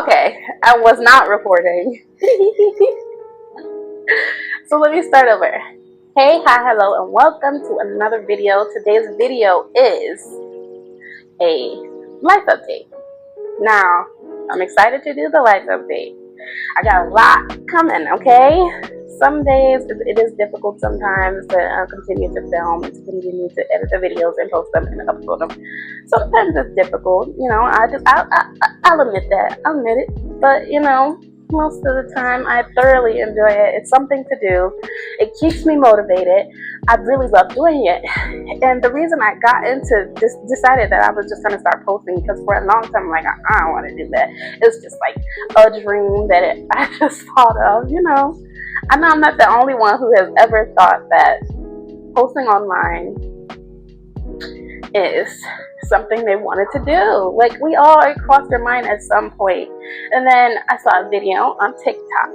Okay, I was not recording. So let me start over. Hey, hi, hello, and welcome to another video. Today's video is a life update. Now, I'm excited to do the life update. I got a lot coming, okay? Some days it is difficult sometimes to continue to film, to continue to edit the videos and post them and upload them. Sometimes it's difficult, I'll admit that. I'll admit it. But, most of the time I thoroughly enjoy it. It's something to do. It keeps me motivated. I really love doing it. And the reason I got into this, decided that I was just going to start posting, because for a long time I'm like, I don't want to do that. It's just like a dream that I just thought of, I know I'm not the only one who has ever thought that posting online is something they wanted to do. Like, we all crossed their mind at some point. And then I saw a video on TikTok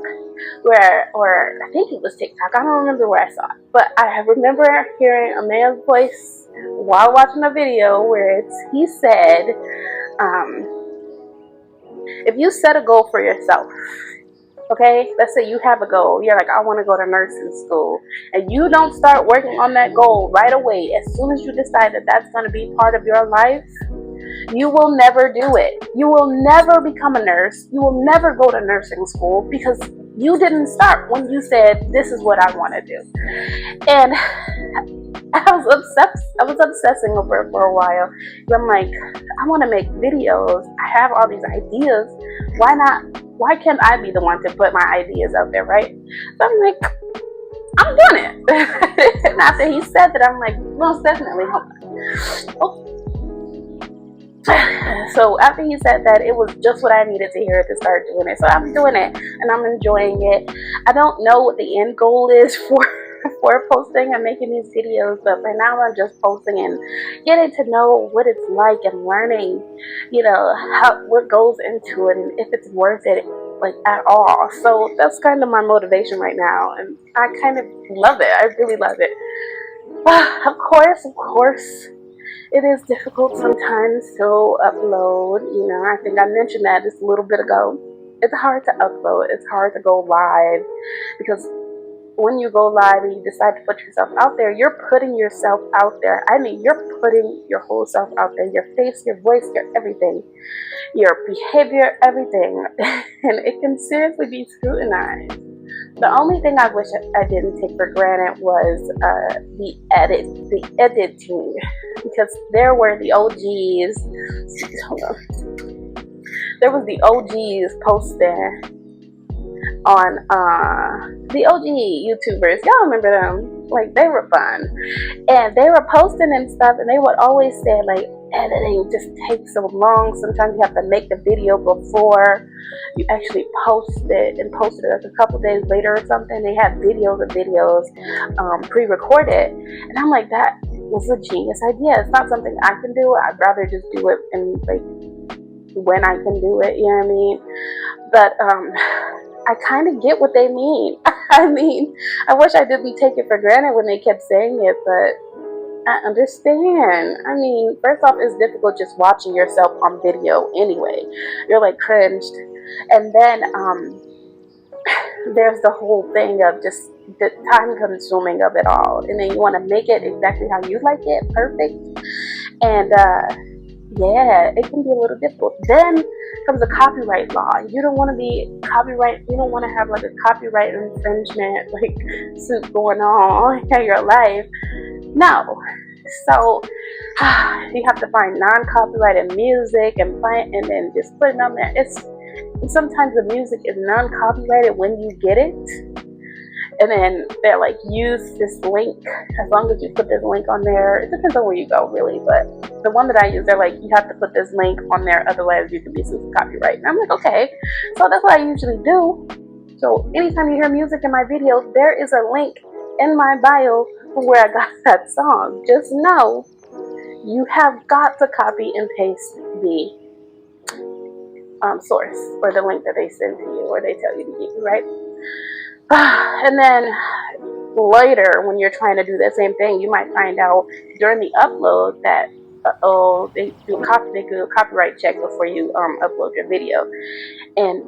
or I think it was TikTok, I don't remember where I saw it, but I remember hearing a man's voice while watching a video where he said, if you set a goal for yourself, okay, let's say you have a goal, you're like, I want to go to nursing school, and you don't start working on that goal right away, as soon as you decide that that's going to be part of your life, you will never do it. You will never become a nurse. You will never go to nursing school, because you didn't start when you said, this is what I want to do. And I was obsessing over it for a while. I'm like, I want to make videos. I have all these ideas. Why can't I be the one to put my ideas out there, right? So I'm like, I'm doing it. And after he said that, I'm like, most definitely. So after he said that, it was just what I needed to hear to start doing it. So I'm doing it, and I'm enjoying it. I don't know what the end goal is for posting and making these videos, but for now I'm just posting and getting to know what it's like and learning, what goes into it and if it's worth it, like, at all. So that's kind of my motivation right now, and I kind of love it. I really love it. Of course, it is difficult sometimes to upload. I think I mentioned that just a little bit ago. It's hard to upload. It's hard to go live, because when you go live and you decide to put yourself out there, you're putting yourself out there. I mean, you're putting your whole self out there, your face, your voice, your everything, your behavior, everything. And it can seriously be scrutinized. The only thing I wish I didn't take for granted was the editing, because there were the OGs. Hold on. There was the OGs posting on the OG YouTubers. Y'all remember them? Like, they were fun, and they were posting and stuff, and they would always say, like, editing just takes so long. Sometimes you have to make the video before you actually post it, and post it like a couple days later or something. They had videos pre-recorded, and I'm like, that was a genius idea. It's not something I can do. I'd rather just do it and, like, when I can do it, you know what I mean? But I kind of get what they mean. I mean, I wish I didn't take it for granted when they kept saying it, but I understand. I mean, first off, it's difficult just watching yourself on video anyway. You're like cringed. And then there's the whole thing of just the time consuming of it all. And then you want to make it exactly how you like it, perfect. And yeah, it can be a little difficult. Then comes a copyright law. You don't want to be copyright. You don't want to have like a copyright infringement like suit going on in your life. No. So you have to find non-copyrighted music and then just put it on there. Sometimes the music is non-copyrighted when you get it. And then they're like, use this link. As long as you put this link on there, it depends on where you go, really. But the one that I use, they're like, you have to put this link on there, otherwise you can be sued for copyright. And I'm like, okay. So that's what I usually do. So anytime you hear music in my videos, there is a link in my bio for where I got that song. Just know you have got to copy and paste the source or the link that they send to you or they tell you to give you, right? And then later, when you're trying to do the same thing, you might find out during the upload that uh-oh, they do a copyright check before you upload your video, and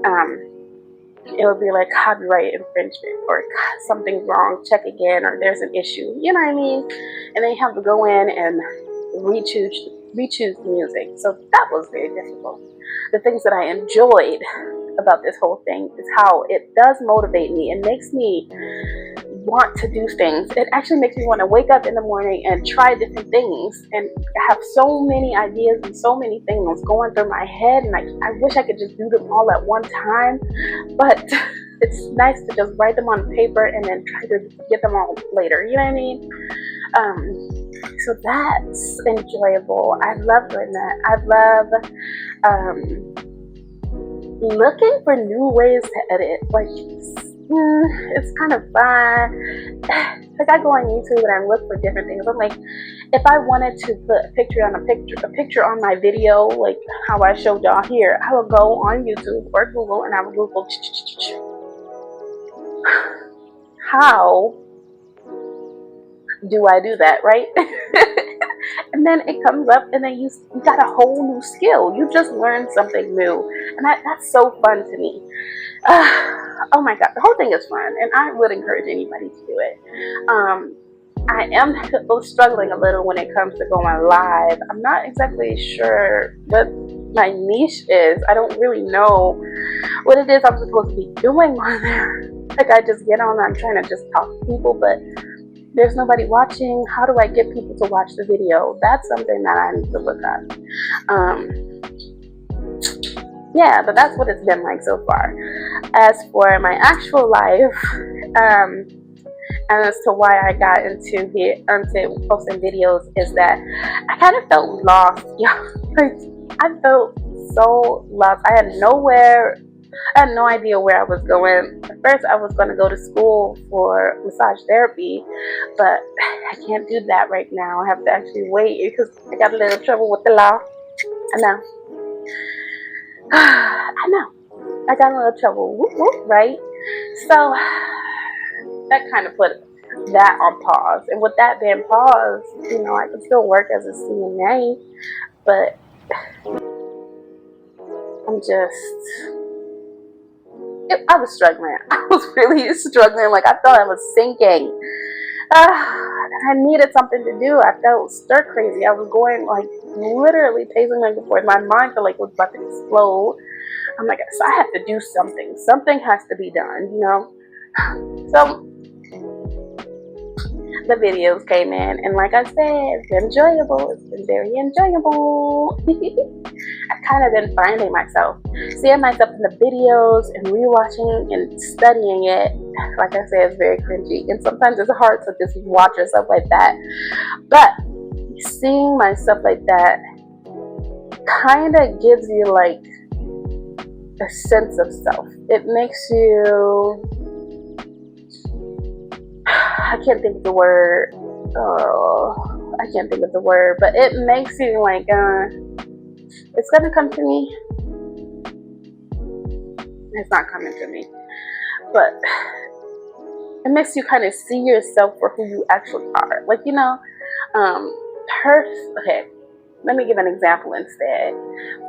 it would be like copyright infringement or something's wrong, check again, or there's an issue, you know what I mean? And then you have to go in and re-choose the music. So that was very difficult. The things that I enjoyed about this whole thing is how it does motivate me. It makes me want to do things. It actually makes me want to wake up in the morning and try different things, and have so many ideas and so many things going through my head, and I wish I could just do them all at one time, but it's nice to just write them on paper and then try to get them all later, you know what I mean? So that's enjoyable. I love doing that. I love looking for new ways to edit. Like, it's kind of fun. Like, I go on YouTube and I look for different things. I'm like, if I wanted to put a picture on my video, like how I showed y'all here, I would go on YouTube or Google and I would Google how do I do that, right? And then it comes up, and then you got a whole new skill. You just learned something new, and that's so fun to me. Oh my God, the whole thing is fun, and I would encourage anybody to do it. I am struggling a little when it comes to going live. I'm not exactly sure what my niche is. I don't really know what it is I'm supposed to be doing on there. Like, I just get on, I'm trying to just talk to people, but there's nobody watching. How do I get people to watch the video? That's something that I need to look up. Yeah, but that's what it's been like so far. As for my actual life, and as to why I got into posting videos, is that I kind of felt lost. Yeah, like, I felt so lost. I had no idea where I was going. At first, I was going to go to school for massage therapy, but I can't do that right now. I have to actually wait because I got a little trouble with the law. I know. I got a little trouble, right? So that kind of put that on pause. And with that being paused, I can still work as a CNA, but I was struggling. I was really struggling. Like, I felt I was sinking. I needed something to do. I felt stir crazy. I was going, like, literally pacing back and forth. My mind felt like it was about to explode. I'm like, so I have to do something. Something has to be done, So the videos came in, and like I said, it's been enjoyable. It's been very enjoyable. I've kind of been finding myself, seeing myself in the videos and rewatching and studying it. Like I said, it's very cringy, and sometimes it's hard to just watch yourself like that. But seeing myself like that kind of gives you like a sense of self. It makes you, I can't think of the word. But it makes you like, it's gonna come to me. It's not coming to me, but it makes you kind of see yourself for who you actually are. Like, okay, let me give an example instead.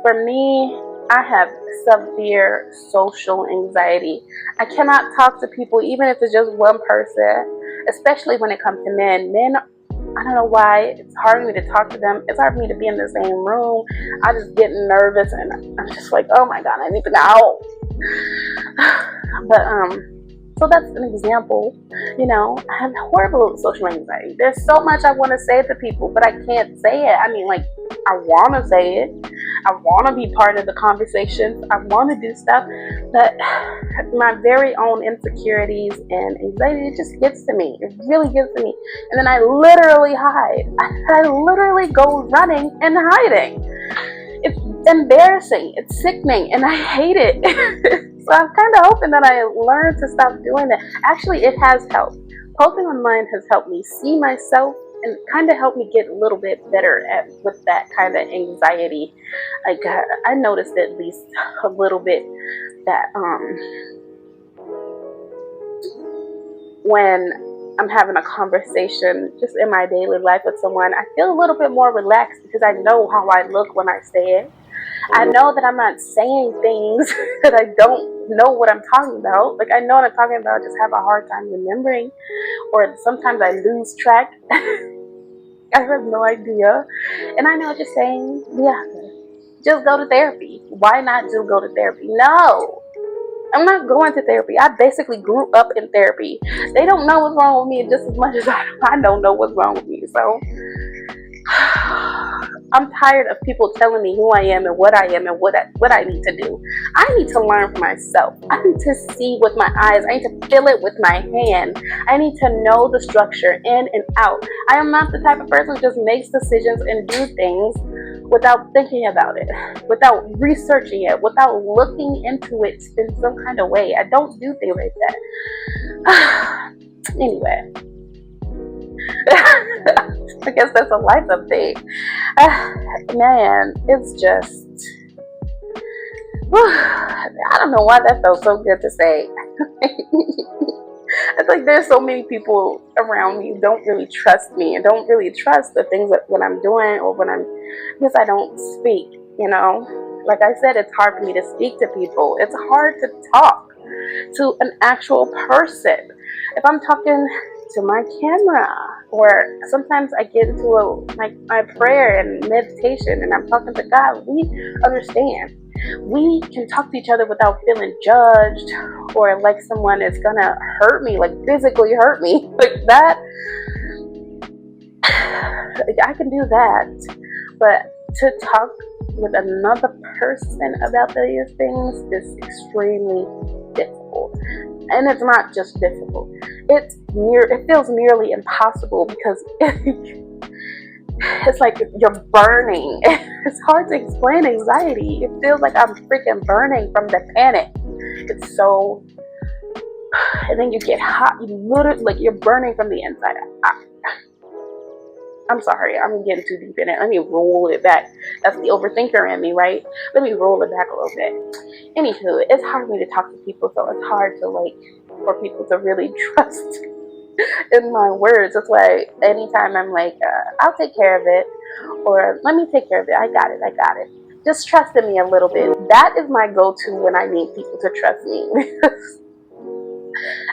For me, I have severe social anxiety. I cannot talk to people, even if it's just one person, especially when it comes to men. Men, I don't know why, it's hard for me to talk to them. It's hard for me to be in the same room. I just get nervous, and I'm just like, oh my God, I need to go out. But, so that's an example. I have horrible social anxiety. There's so much I want to say to people, but I can't say it. I mean, like, I want to say it. I want to be part of the conversations. I want to do stuff, but my very own insecurities and anxiety, it just gets to me. It really gets to me. And then I literally hide. I literally go running and hiding. It's embarrassing. It's sickening, and I hate it. So I'm kind of hoping that I learn to stop doing that. Actually, it has helped. Posting online has helped me see myself and kind of helped me get a little bit better with that kind of anxiety. Like, I noticed at least a little bit that when I'm having a conversation just in my daily life with someone, I feel a little bit more relaxed because I know how I look when I say it. I know that I'm not saying things that I don't know what I'm talking about. Like, I know what I'm talking about, I just have a hard time remembering, or sometimes I lose track. I have no idea. And I know what you're saying. Yeah, just go to therapy. Why not just go to therapy? No, I'm not going to therapy. I basically grew up in therapy. They don't know what's wrong with me just as much as I don't know what's wrong with me. So I'm tired of people telling me who I am and what I am and what I need to do. I need to learn for myself. I need to see with my eyes. I need to feel it with my hand. I need to know the structure in and out. I am not the type of person who just makes decisions and do things without thinking about it, without researching it, without looking into it in some kind of way. I don't do things like that. Anyway. I guess that's a life update. Man, it's just, I don't know why that felt so good to say. It's like there's so many people around me who don't really trust me and don't really trust the things that when I'm doing or because I don't speak, you know. Like I said, it's hard for me to speak to people. It's hard to talk to an actual person. If I'm talking to my camera, or sometimes I get into my prayer and meditation and I'm talking to God, we understand. We can talk to each other without feeling judged or like someone is gonna hurt me, like physically hurt me. Like that, I can do that. But to talk with another person about these things is extremely difficult. And it's not just difficult. It feels nearly impossible because it's like you're burning. It's hard to explain anxiety. It feels like I'm freaking burning from the panic. It's so, and then you get hot. You literally, like, you're burning from the inside. I'm sorry, I'm getting too deep in it. Let me roll it back. That's the overthinker in me, right? Let me roll it back a little bit. Anywho, it's hard for me to talk to people, so it's hard to for people to really trust in my words. That's why anytime I'm like, I'll take care of it, or let me take care of it. I got it. Just trust in me a little bit. That is my go-to when I need people to trust me.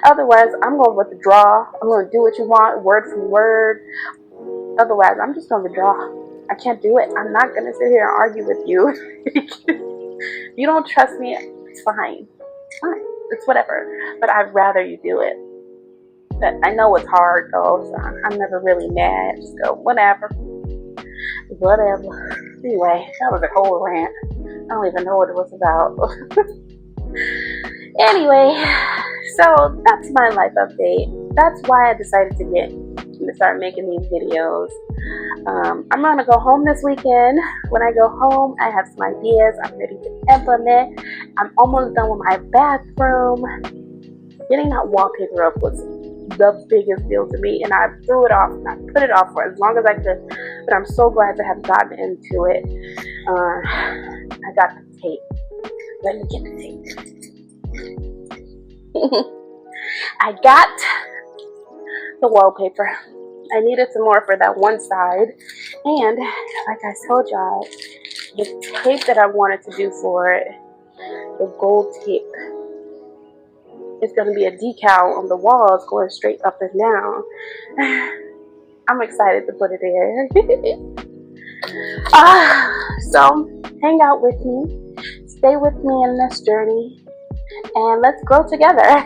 Otherwise, I'm going to withdraw. I'm going to do what you want, word for word. Otherwise, I'm just going to withdraw. I can't do it. I'm not going to sit here and argue with you. If you don't trust me, it's fine. It's fine. It's whatever. But I'd rather you do it. But I know it's hard, though, so I'm never really mad. Just go, whatever. Anyway, that was a whole rant. I don't even know what it was about. Anyway, so that's my life update. That's why I decided to start making these videos. I'm gonna go home this weekend. When I go home, I have some ideas I'm ready to implement. I'm almost done with my bathroom. Getting that wallpaper up was the biggest deal to me, and I threw it off and I put it off for as long as I could, but I'm so glad to have gotten into it. I got the tape. Let me get the tape. I got the wallpaper. I needed some more for that one side, and like I told y'all, the tape that I wanted to do for it, the gold tape, it's going to be a decal on the walls going straight up and down. I'm excited to put it there. So hang out with me, stay with me in this journey, and let's grow together.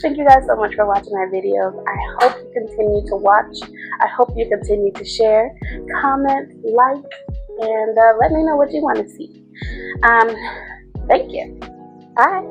Thank you guys so much for watching my videos. I hope you continue to watch. I hope you continue to share, comment, like, and let me know what you want to see. Thank you. Bye.